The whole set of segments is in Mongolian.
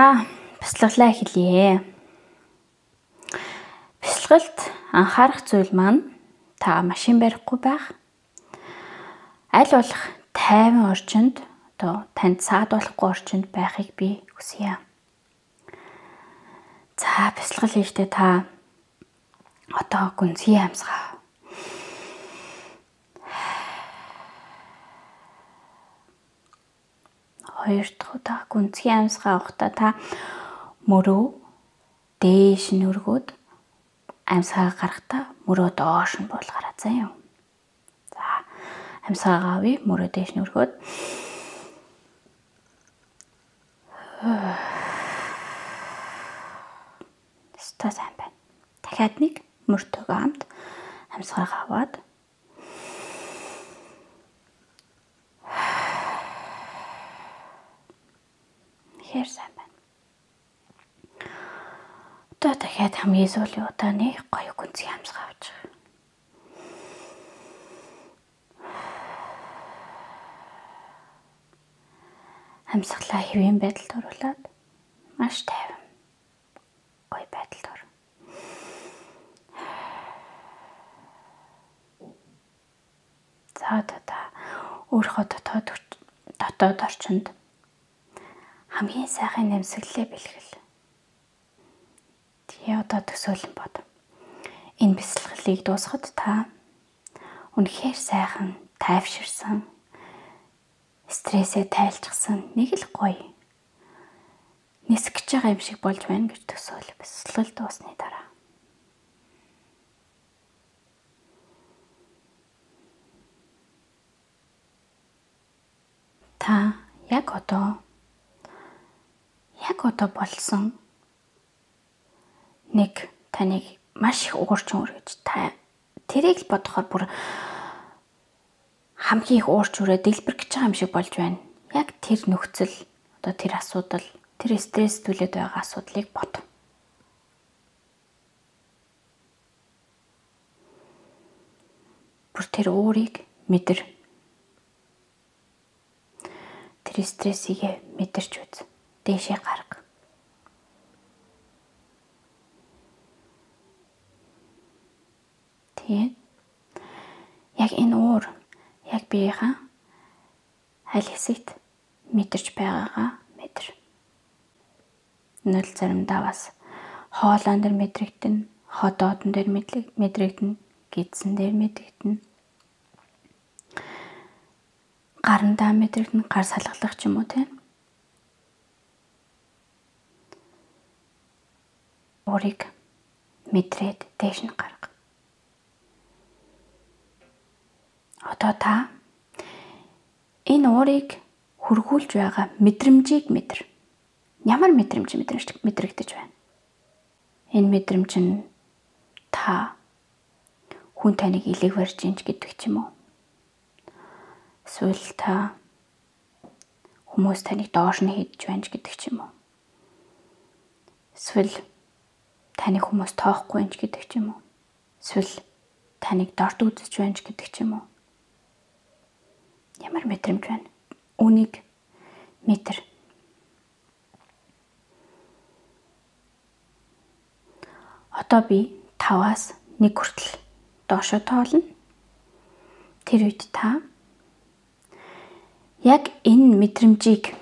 За бяцлаглаа хэлье. Бяцлагалд анхаарах зүйл маань та машин барихгүй байх. Аль болох тайван орчинд танд саадуулахгүй орчинд байхыг би хүсье. За бяцлал хийхдээ та одоо гүнзгий амьсгаа. Хоёр дахь удаа гүнзгий амьсгаа авахдаа та мөрөө дээш нь өргөөд амьсгаа гаргахдаа мөрөө доош нь буулгаараа заяа. За амьсгаагаа авъя, мөрөө дээш нь өргөөд сайн байна. Дахиад нэг мөртөөгөө хамт амьсгаагаа аваад хэр сайн байна. Одоо дахиад хамгийн сүүлийн удаа нэг гоё гүнзгий амьсгаа авч. Амьсгалаа хэвийн байдалд оруулаад маш тайван гоё байдалд ор. За одоо өөрийнхөө дотоод орчинд хамгийн сайхан нэмсэглэлээ бэлгэл. Тэгээ одоо төсөөлөн бод. Энэ бяцлаглыг дуусгад та үнэхээр сайхан, тайвширсан, стрессээ тайлчихсан нэг л гоё нисгэж байгаа юм шиг болж байна гэж төсөөл. Бяцлал дуусны дараа. Та яг одоо болсон нэг таныг маш их уурчин өргөж та тэрийг л бодохоор бүр хамгийн их уурч үрээ дэлбэр гэж байгаа юм шиг болж байна. Яг тэр нөхцөл, одоо тэр асуудал, тэр стресс түлээд байгаа асуудлыг бод. Бүр тэр өөрийг мэдэр. Тэр стрессийг мэдэрч үз. Дээшээ гарга. Тэгээд яг энэ уур, яг биеийнхаа аль хэсэгт мэдэрч байгаагаа мэдэр. Нөл заримдаа бас хоолоон дээр мэдрэгдэн, ходоодон дээр мэдрэгдэн, гидсэн дээр мэдрэгдэн. Гарандаа мэдрэгдэн, гар салгалах ч юм уу тийм. Өөрийг мэдрээд дээш нь гарга. Одоо та энэ уурыг хөргүүлж байгаа мэдрэмжийг мэдэр. Ямар мэдрэмж мэдрэгдэж байна? Энэ мэдрэмж нь та хүн таныг илэг барьж инж гэдэг ч юм уу? Эсвэл та хүмүүс таныг доош нь хийдэж байна гэдэг ч юм уу? Эсвэл таныг хүмүүс тоохгүй инж гэдэг ч юм уу? Эсвэл таныг дорд үзэж байна гэдэг ч юм уу? Ямар мэдрэмж байна? Үнийг мэдэр. Одоо би 5-аас 1 хүртэл доошо тоолно. Тэр үед та яг энэ мэдрэмжийг,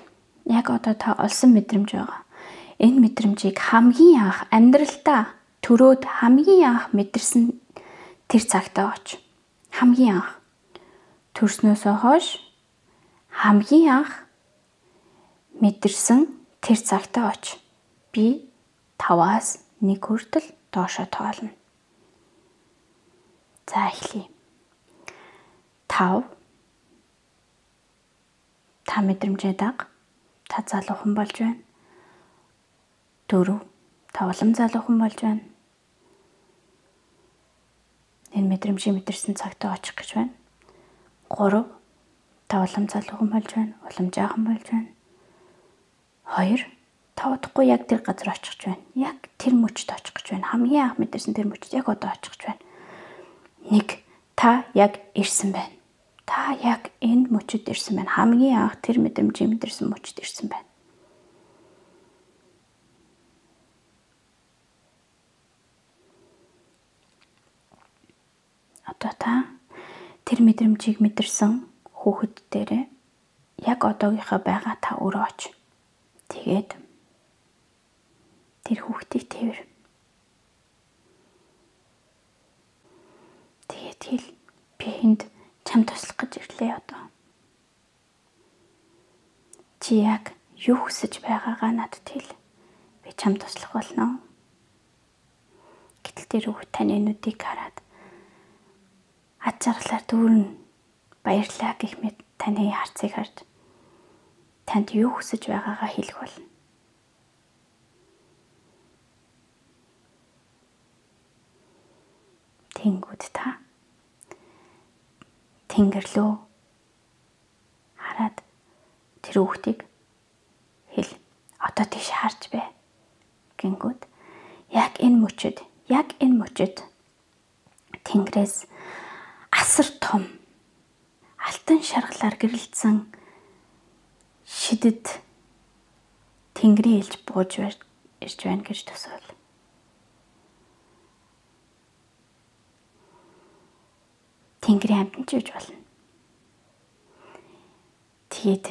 яг одоо та олсон мэдрэмж байгаа. Энэ мэдрэмжийг хамгийн анх амьдралдаа төрөөд хамгийн анх мэдэрсэн тэр цагтаа оч. Хамгийн анх төрснөөсөө хойш хамгийн анх мэдэрсэн тэр цагтаа оч. Би 5-аас 1 хүртэл доошо тоолно. За эхлэе. 5. Та мэдрэмжээ даг. Та залуухан болж байна. 4. Та улам залуухан болж байна. Энэ мэдрэмжийг мэдэрсэн цагтаа очих гэж байна. 3. Та улам залуухан болж байна. Улам жаахан болж байна. 2. Та удахгүй яг тэр газар очих гэж байна. Яг тэр мөчд очих гэж байна. Хамгийн анх мэдэрсэн тэр мөчд яг одоо очих гэж байна. 1. Та яг ирсэн байна. Та яг энэ мөчөд ирсэн байна. Хамгийн анх тэр мэдрэмжийг мэдэрсэн мөчөд ирсэн байна. одоо та тэр мэдрэмжийг мэдэрсэн хүүхэд дээрээ яг одоогийнхоо байгаа та өөрөө оч. Тэгээд тэр хүүхдийг тэрвэр. Тэгээд хэл би энд чам туслах гэж ирлээ одоо. Чи яг юу хүсэж байгаагаа надад хэл. Би чам туслах болно. Гэтэл тэр хүүхэд таны нүдийг хараад ад жаргалаар дүүрэн баярлаа гэх мэт таны харцыг харж танд юу хүсэж байгаагаа хэлэх болно. Тэнгүүд та тэнгэр лөө хараад тэр хүүхдийг хэл. Одоо тийш харж бай. Гингүүд яг энэ мөчөд тэнгэрээс асар том алтан шаргалаар гэрэлтсэн шидэд тэнгэрийн элч бууж ирж байна гэж төсөөл. Тэнгэрийн амьтан ч гэж болно. Тэгээд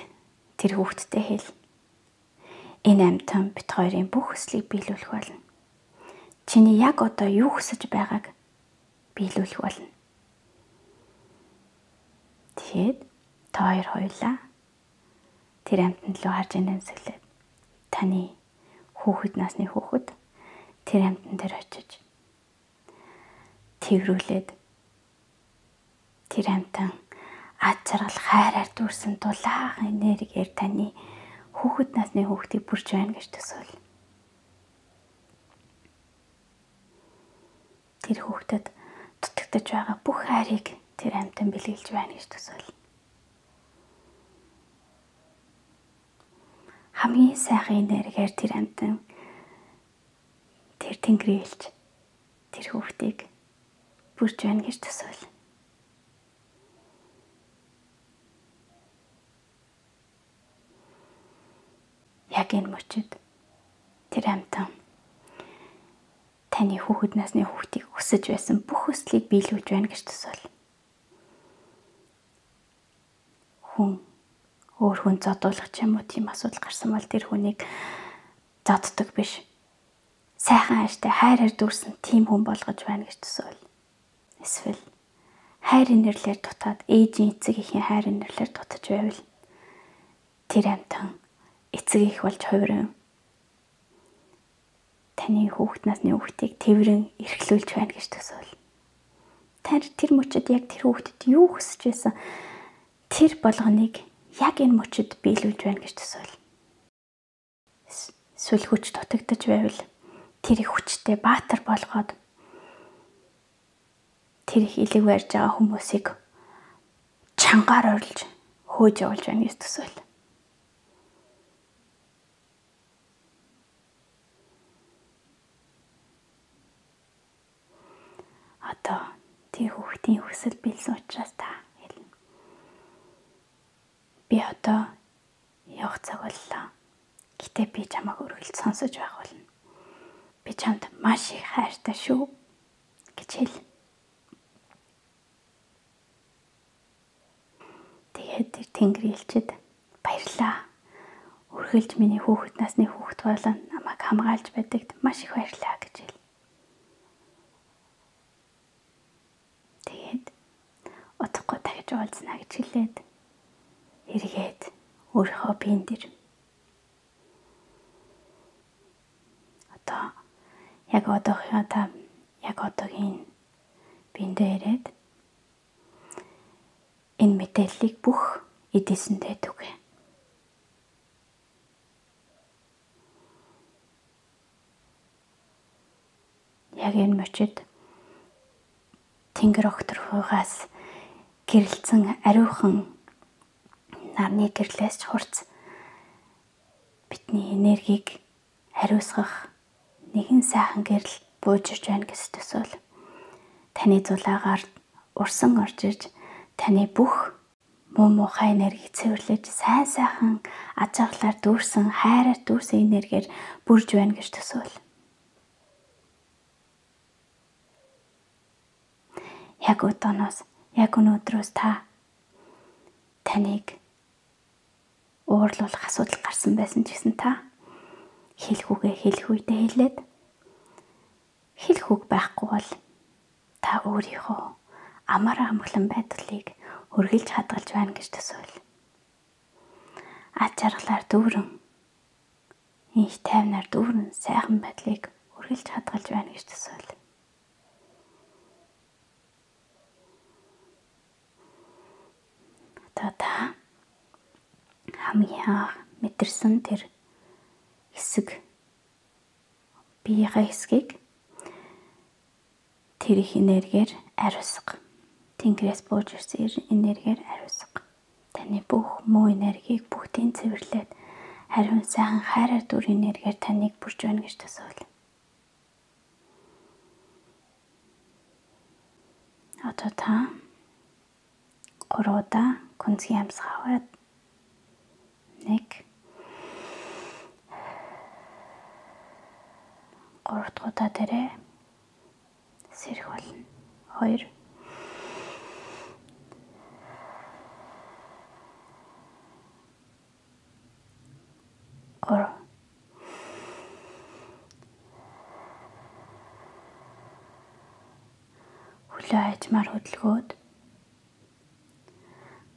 тэр хүүхдтэй хэл. Энэ амьтан бит хоёрын бүх хүслийг биелүүлэх болно. Чиний яг одоо юу хүсэж байгааг биелүүлэх болно. Тэгээд та хоёр хоёулаа тэр амьтан руу харж нэмсэглээд таны хүүхэд насны хүүхэд тэр амьтан дээр очиж тэргүүлээд тэр амьтан ад жаргал хайраар дүүрсэн дулаахан энергиээр таны хүүхэд насны хүүхдийг бүрж байна гэж төсөөл. Тэр хүүхдэд дутагдж байгаа бүх хайрыг тэр амьтан бэлгэлж байна гэж төсөөл. Хамгийн сайхан энергиээр тэр амьтан тэр тэнгэрийн элч тэр хүүхдийг бүрж байна гэж төсөөл. Яг энэ мөчөд тэр амьтан таны хүүхэд насны хүүхдийг өсөж байсан бүх хүслийг биелүүлж байна гэж төсөөл. Өөр хүн зодуулах ч юм уу тийм асуудал гарсан бол тэр хүнийг зоддог биш. Сайхан хайртай хайраар дүүрсэн тийм хүн болгож байна гэж төсөөл. Эсвэл хайр инэрлэр дутаад ээжийн эцэг эхийн хайр инэрлэр дутаж байвал тэр амьтан эцэг их болж хувиран таны хүүхэд насны хүүхдийг тэрвэрэн эрхлүүлж байна гэж төсөөл. Тэр мөчөд яг тэр хүүхдэд юу хүсэж байсан тэр болгоныг яг энэ мөчөд биелүүлж байна гэж төсөөл. Эсвэл хүч дутагдж байвал тэр их хүчтэй баатар болгоод тэр их илэг барьж байгаа хүмүүсийг чангаар орлож хөөж явуулж байна гэж төсөөл. Одоо тэр хүүхдийн хүсэл биелсэн учраас та хэлнэ. Би одоо явах цаг боллоо. Гэтэ би чамайг үргэлж сонсож байх болно. Би чамд маш их хайртай шүү гэж хэл. Тэгээд тэр тэнгэрийн элчэд баярлаа. Үргэлж миний хүүхэд насны хүүхэд болон намайг хамгаалж байдагт маш их баярлаа гэж хэл. Тэгээд удахгүй дахиж уулзнаа гэж хэлээд эргээд өөрийнхөө биен дээр одоо яг одоогийн биендээ ирээд энэ мэдээллийг бүх эдээсэндээ түгэ. Яг энэ мөчөд тэнгэр огторхойгоос гэрэлцэн ариухан нарны гэрлээс хурц бидний энергийг хариуцгах нэгэн сайхан гэрэл бууж ирж байна гэж төсөөл. Таны зулаагаар урсан орж ирж таны бүх муухай энергийг цэвэрлэж сайн сайхан ад жаргалаар дүүрсэн хайраар дүүрсэн энергиэр бүрж байна гэж төсөөл. Яг одооноос, яг өнөөдрөөс таныг уурлуулах асуудал гарсан байсан ч гэсэн та хэлэх үгээ хэлэх үедээ хэлээд хэлэх үг байхгүй бол та өөрийнхөө амар амгалан байдлыг үргэлж хадгалж байна гэж төсөөл. Ад жаргалаар дүүрэн инх тайвнаар дүүрэн сайхан байдлыг үргэлж хадгалж байна гэж төсөөл. Одоо та хамгийн анх мэдэрсэн тэр хэсэг биеийнхээ хэсгийг тэр их энергиэр ариусга. Тэнгэрээс бууж ирсэн энергиэр ариусга. Таны бүх муу энергийг бүгдийг цэвэрлээд ариун сайхан хайраар дүр энергиэр таныг бүрж байна гэж төсөөл. Одоо та 3 удаа гүнзгий амьсгаа аваад 1 3 дахь удаа дээрээ сэрэх болно. 2 3 хөлөө ажмаар хөдөлгөөд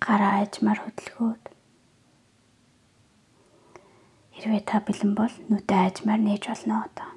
гараа ажмаар хөдөлгөөд хэрвээ та бэлэн бол нүдээ ажмаар нээж болно одоо.